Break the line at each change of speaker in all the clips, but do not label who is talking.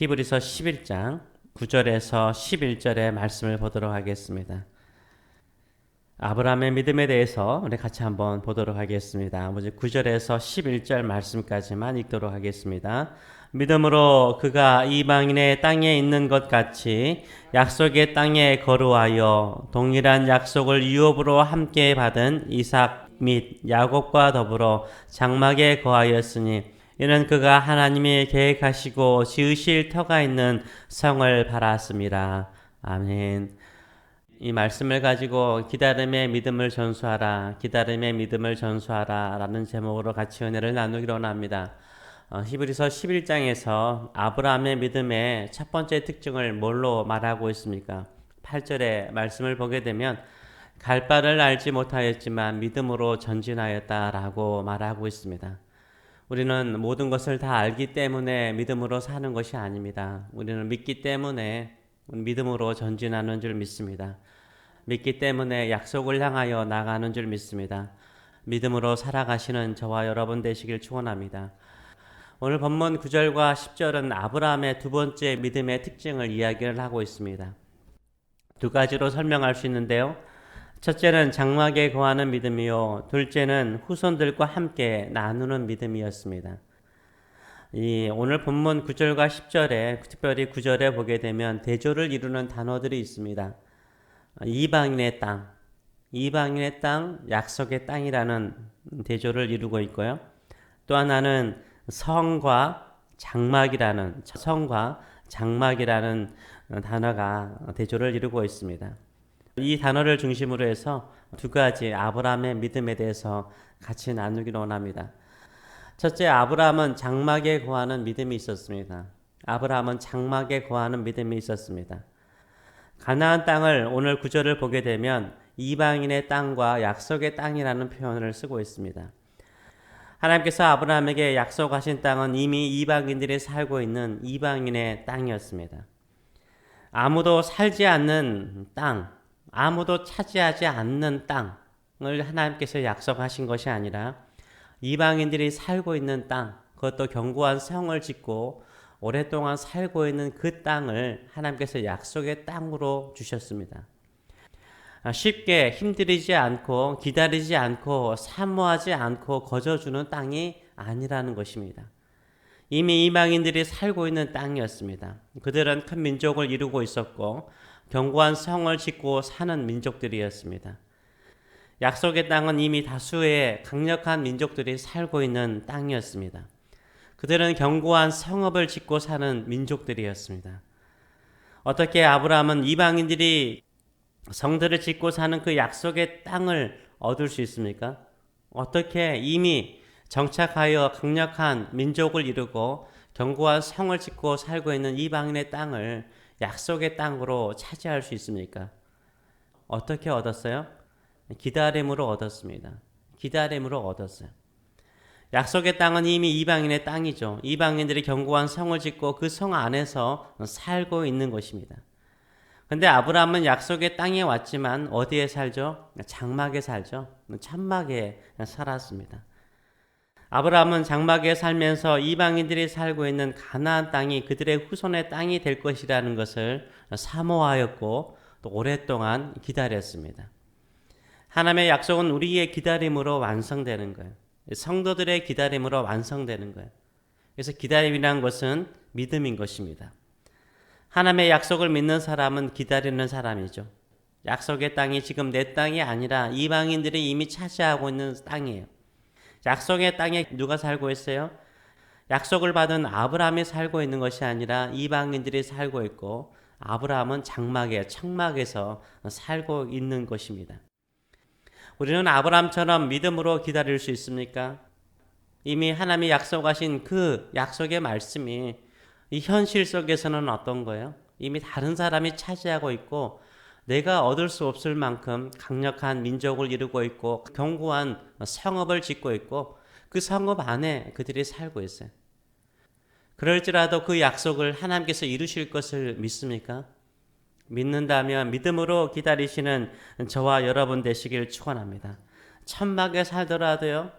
히브리서 11장 9절에서 11절의 말씀을 보도록 하겠습니다. 아브라함의 믿음에 대해서 우리 같이 한번 보도록 하겠습니다. 먼저 9절에서 11절 말씀까지만 읽도록 하겠습니다. 믿음으로 그가 이방인의 땅에 있는 것 같이 약속의 땅에 거루하여 동일한 약속을 유업으로 함께 받은 이삭 및 야곱과 더불어 장막에 거하였으니 이는 그가 하나님이 계획하시고 지으실 터가 있는 성을 바랐습니다. 아멘. 이 말씀을 가지고 기다림의 믿음을 전수하라, 기다림의 믿음을 전수하라 라는 제목으로 같이 은혜를 나누기로 합니다. 히브리서 11장에서 아브라함의 믿음의 첫 번째 특징을 뭘로 말하고 있습니까? 8절의 말씀을 보게 되면 갈 바를 알지 못하였지만 믿음으로 전진하였다라고 말하고 있습니다. 우리는 모든 것을 다 알기 때문에 믿음으로 사는 것이 아닙니다. 우리는 믿기 때문에 믿음으로 전진하는 줄 믿습니다. 믿기 때문에 약속을 향하여 나가는 줄 믿습니다. 믿음으로 살아가시는 저와 여러분 되시길 축원합니다. 오늘 본문 9절과 10절은 아브라함의 두 번째 믿음의 특징을 이야기를 하고 있습니다. 두 가지로 설명할 수 있는데요. 첫째는 장막에 거하는 믿음이요, 둘째는 후손들과 함께 나누는 믿음이었습니다. 오늘 본문 9절과 10절에, 특별히 9절에 보게 되면 대조를 이루는 단어들이 있습니다. 이방인의 땅, 이방인의 땅, 약속의 땅이라는 대조를 이루고 있고요. 또 하나는 성과 장막이라는 단어가 대조를 이루고 있습니다. 이 단어를 중심으로 해서 두 가지 아브라함의 믿음에 대해서 같이 나누기로 원합니다. 첫째, 아브라함은 장막에 거하는 믿음이 있었습니다. 아브라함은 장막에 거하는 믿음이 있었습니다. 가나안 땅을 오늘 9절을 보게 되면 이방인의 땅과 약속의 땅이라는 표현을 쓰고 있습니다. 하나님께서 아브라함에게 약속하신 땅은 이미 이방인들이 살고 있는 이방인의 땅이었습니다. 아무도 살지 않는 땅, 아무도 차지하지 않는 땅을 하나님께서 약속하신 것이 아니라 이방인들이 살고 있는 땅, 그것도 견고한 성을 짓고 오랫동안 살고 있는 그 땅을 하나님께서 약속의 땅으로 주셨습니다. 쉽게 힘들이지 않고 기다리지 않고 사모하지 않고 거저주는 땅이 아니라는 것입니다. 이미 이방인들이 살고 있는 땅이었습니다. 그들은 큰 민족을 이루고 있었고 견고한 성을 짓고 사는 민족들이었습니다. 약속의 땅은 이미 다수의 강력한 민족들이 살고 있는 땅이었습니다. 그들은 견고한 성읍을 짓고 사는 민족들이었습니다. 어떻게 아브라함은 이방인들이 성들을 짓고 사는 그 약속의 땅을 얻을 수 있습니까? 어떻게 이미 정착하여 강력한 민족을 이루고 견고한 성을 짓고 살고 있는 이방인의 땅을 약속의 땅으로 차지할 수 있습니까? 어떻게 얻었어요? 기다림으로 얻었습니다. 기다림으로 얻었어요. 약속의 땅은 이미 이방인의 땅이죠. 이방인들이 견고한 성을 짓고 그 성 안에서 살고 있는 것입니다. 그런데 아브라함은 약속의 땅에 왔지만 어디에 살죠? 장막에 살죠. 천막에 살았습니다. 아브라함은 장막에 살면서 이방인들이 살고 있는 가나안 땅이 그들의 후손의 땅이 될 것이라는 것을 사모하였고 또 오랫동안 기다렸습니다. 하나님의 약속은 우리의 기다림으로 완성되는 거예요. 성도들의 기다림으로 완성되는 거예요. 그래서 기다림이란 것은 믿음인 것입니다. 하나님의 약속을 믿는 사람은 기다리는 사람이죠. 약속의 땅이 지금 내 땅이 아니라 이방인들이 이미 차지하고 있는 땅이에요. 약속의 땅에 누가 살고 있어요? 약속을 받은 아브라함이 살고 있는 것이 아니라 이방인들이 살고 있고 아브라함은 청막에서 살고 있는 것입니다. 우리는 아브라함처럼 믿음으로 기다릴 수 있습니까? 이미 하나님이 약속하신 그 약속의 말씀이 이 현실 속에서는 어떤 거예요? 이미 다른 사람이 차지하고 있고 내가 얻을 수 없을 만큼 강력한 민족을 이루고 있고 견고한 성읍을 짓고 있고 그 성읍 안에 그들이 살고 있어요. 그럴지라도 그 약속을 하나님께서 이루실 것을 믿습니까? 믿는다면 믿음으로 기다리시는 저와 여러분 되시길 축원합니다. 천막에 살더라도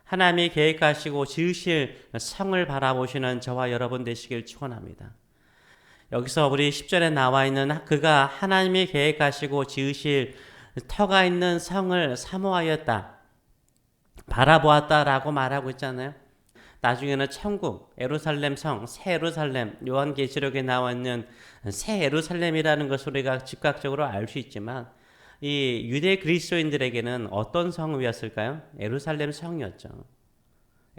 하나님이 계획하시고 지으실 성을 바라보시는 저와 여러분 되시길 축원합니다. 여기서 우리 10절에 나와 있는 그가 하나님이 계획하시고 지으실 터가 있는 성을 사모하였다, 바라보았다라고 말하고 있잖아요. 나중에는 천국, 예루살렘 성, 새 예루살렘, 요한계시록에 나와 있는 새 예루살렘이라는 것을 우리가 즉각적으로 알 수 있지만 이 유대 그리스도인들에게는 어떤 성이었을까요? 예루살렘 성이었죠.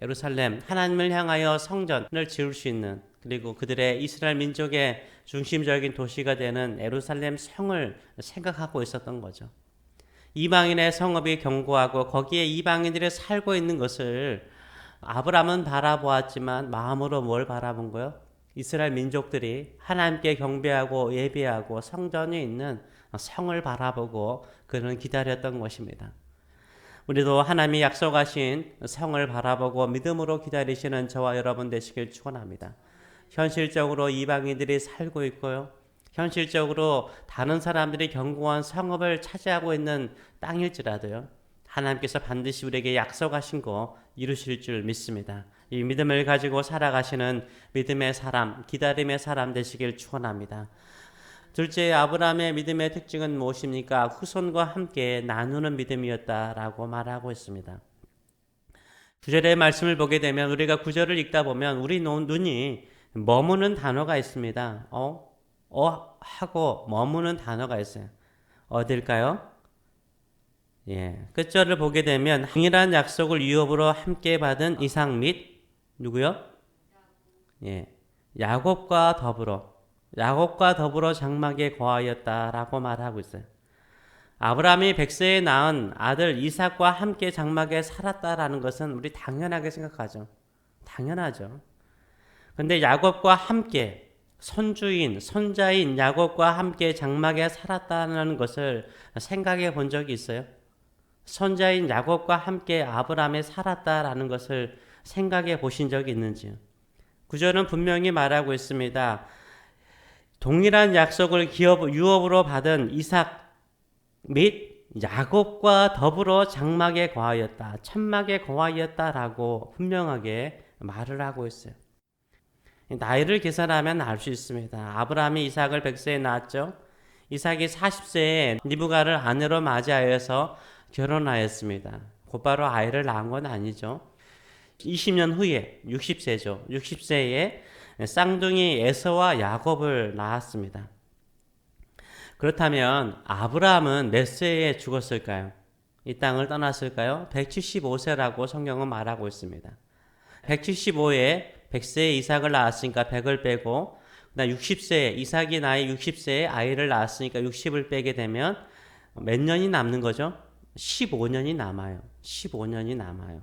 예루살렘, 하나님을 향하여 성전을 지을 수 있는, 그리고 그들의 이스라엘 민족의 중심적인 도시가 되는 예루살렘 성을 생각하고 있었던 거죠. 이방인의 성읍이 견고하고 거기에 이방인들이 살고 있는 것을 아브라함은 바라보았지만 마음으로 뭘 바라본 거요? 이스라엘 민족들이 하나님께 경배하고 예배하고 성전이 있는 성을 바라보고 그는 기다렸던 것입니다. 우리도 하나님이 약속하신 성을 바라보고 믿음으로 기다리시는 저와 여러분 되시길 축원합니다. 현실적으로 이방인들이 살고 있고요, 현실적으로 다른 사람들이 견고한 성읍을 차지하고 있는 땅일지라도요, 하나님께서 반드시 우리에게 약속하신 거 이루실 줄 믿습니다. 이 믿음을 가지고 살아가시는 믿음의 사람, 기다림의 사람 되시길 축원합니다. 둘째, 아브라함의 믿음의 특징은 무엇입니까? 후손과 함께 나누는 믿음이었다라고 말하고 있습니다. 9절의 말씀을 보게 되면, 우리가 9절을 읽다 보면 우리 눈이 머무는 단어가 있습니다. 하고 머무는 단어가 있어요. 어딜까요? 끝절을 보게 되면 동일한 약속을 유업으로 함께 받은 이삭 및 누구요? 야곱과 더불어 장막에 거하였다라고 말하고 있어요. 아브라함이 100세에 낳은 아들 이삭과 함께 장막에 살았다라는 것은 우리 당연하게 생각하죠. 당연하죠. 근데 야곱과 함께 손자인 야곱과 함께 장막에 살았다는 것을 생각해 본 적이 있어요? 손자인 야곱과 함께 아브라함이 살았다라는 것을 생각해 보신 적이 있는지요? 구절은 분명히 말하고 있습니다. 동일한 약속을 유업으로 받은 이삭 및 야곱과 더불어 장막에 거하였다, 천막에 거하였다라고 분명하게 말을 하고 있어요. 나이를 계산하면 알 수 있습니다. 아브라함이 이삭을 100세에 낳았죠. 이삭이 40세에 리브가를 아내로 맞이하여서 결혼하였습니다. 곧바로 아이를 낳은 건 아니죠. 20년 후에 60세죠. 60세에 쌍둥이 에서와 야곱을 낳았습니다. 그렇다면 아브라함은 몇 세에 죽었을까요? 이 땅을 떠났을까요? 175세라고 성경은 말하고 있습니다. 175에 100세에 이삭을 낳았으니까 100을 빼고, 그다음 60세에 이삭이 나이 60세에 아이를 낳았으니까 60을 빼게 되면 몇 년이 남는 거죠? 15년이 남아요. 15년이 남아요.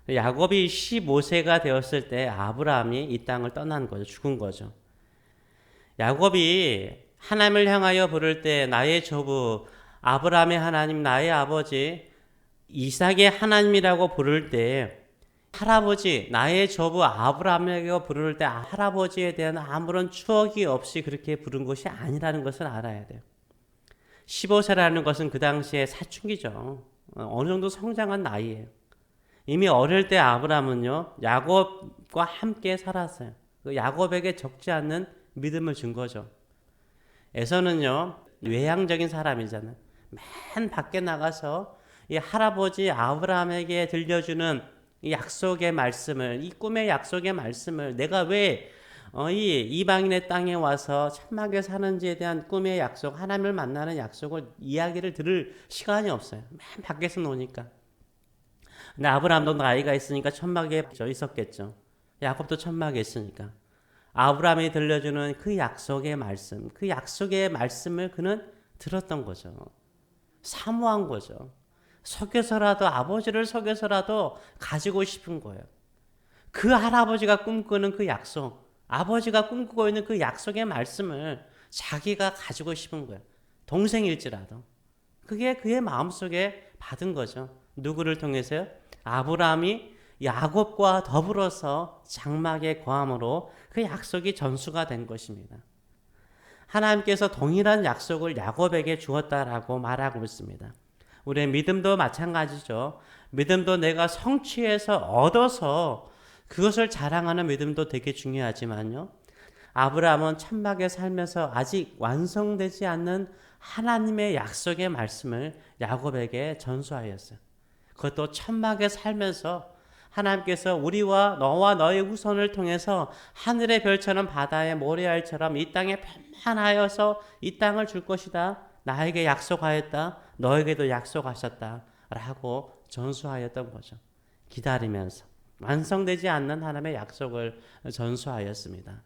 야곱이 15세가 되었을 때 아브라함이 이 땅을 떠난 거죠. 죽은 거죠. 야곱이 하나님을 향하여 부를 때 나의 조부 아브라함의 하나님, 나의 아버지 이삭의 하나님이라고 부를 때, 할아버지 나의 조부 아브라함에게 부를 때 할아버지에 대한 아무런 추억이 없이 그렇게 부른 것이 아니라는 것을 알아야 돼요. 15세라는 것은 그 당시에 사춘기죠. 어느 정도 성장한 나이예요. 이미 어릴 때 아브라함은요, 야곱과 함께 살았어요. 그 야곱에게 적지 않는 믿음을 준 거죠. 에서는요, 외향적인 사람이잖아요. 맨 밖에 나가서 이 할아버지 아브라함에게 들려주는 이 약속의 말씀을, 이 꿈의 약속의 말씀을, 내가 왜 이 이방인의 땅에 와서 천막에 사는지에 대한 꿈의 약속, 하나님을 만나는 약속을 이야기를 들을 시간이 없어요. 맨 밖에서 노니까. 근데 아브라함도 나이가 있으니까 천막에 있었겠죠. 야곱도 천막에 있으니까. 아브라함이 들려주는 그 약속의 말씀, 그 약속의 말씀을 그는 들었던 거죠. 사모한 거죠. 속여서라도, 아버지를 속여서라도 가지고 싶은 거예요. 그 할아버지가 꿈꾸는 그 약속, 아버지가 꿈꾸고 있는 그 약속의 말씀을 자기가 가지고 싶은 거예요. 동생일지라도. 그게 그의 마음속에 받은 거죠. 누구를 통해서요? 아브라함이 야곱과 더불어서 장막에 거함으로 그 약속이 전수가 된 것입니다. 하나님께서 동일한 약속을 야곱에게 주었다라고 말하고 있습니다. 우리의 믿음도 마찬가지죠. 믿음도 내가 성취해서 얻어서 그것을 자랑하는 믿음도 되게 중요하지만요. 아브라함은 천막에 살면서 아직 완성되지 않는 하나님의 약속의 말씀을 야곱에게 전수하였어요. 그것도 천막에 살면서 하나님께서 우리와 너와 너의 후손을 통해서 하늘의 별처럼 바다의 모래알처럼 이 땅에 편만하여서 이 땅을 줄 것이다. 나에게 약속하였다. 너에게도 약속하셨다. 라고 전수하였던 거죠. 기다리면서 완성되지 않는 하나님의 약속을 전수하였습니다.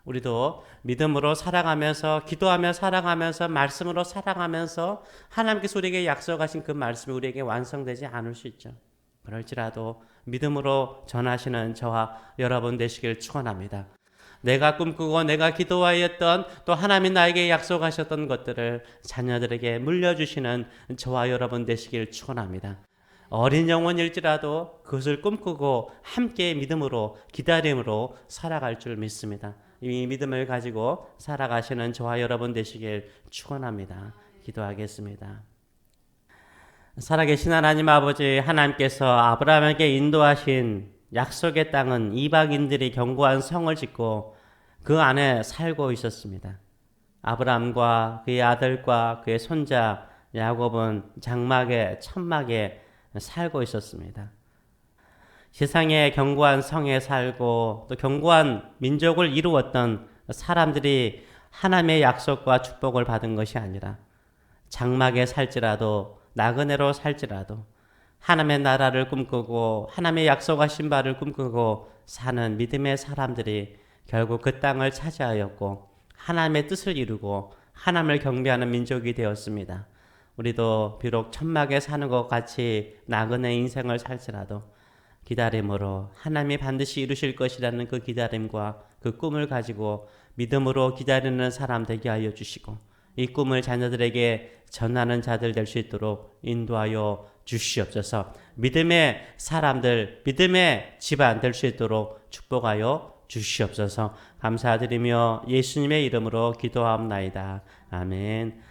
우리도 믿음으로 살아가면서 기도하며 살아가면서 말씀으로 살아가면서 하나님께서 우리에게 약속하신 그 말씀이 우리에게 완성되지 않을 수 있죠. 그럴지라도 믿음으로 전하시는 저와 여러분 되시길 축원합니다. 내가 꿈꾸고 내가 기도하였던 또 하나님이 나에게 약속하셨던 것들을 자녀들에게 물려주시는 저와 여러분 되시길 축원합니다. 어린 영혼일지라도 그것을 꿈꾸고 함께 믿음으로 기다림으로 살아갈 줄 믿습니다. 이 믿음을 가지고 살아가시는 저와 여러분 되시길 축원합니다. 기도하겠습니다. 살아계신 하나님 아버지, 하나님께서 아브라함에게 인도하신 약속의 땅은 이방인들이 견고한 성을 짓고 그 안에 살고 있었습니다. 아브라함과 그의 아들과 그의 손자 야곱은 장막에 천막에 살고 있었습니다. 세상의 견고한 성에 살고 또 견고한 민족을 이루었던 사람들이 하나님의 약속과 축복을 받은 것이 아니라 장막에 살지라도 나그네로 살지라도 하나님의 나라를 꿈꾸고 하나님의 약속하신 바를 꿈꾸고 사는 믿음의 사람들이 결국 그 땅을 차지하였고 하나님의 뜻을 이루고 하나님을 경배하는 민족이 되었습니다. 우리도 비록 천막에 사는 것 같이 나그네 인생을 살지라도 기다림으로 하나님이 반드시 이루실 것이라는 그 기다림과 그 꿈을 가지고 믿음으로 기다리는 사람 되게 하여 주시고 이 꿈을 자녀들에게 전하는 자들 될 수 있도록 인도하여 주시옵소서. 믿음의 사람들, 믿음의 집안 될 수 있도록 축복하여 주시옵소서. 감사드리며 예수님의 이름으로 기도하옵나이다. 아멘.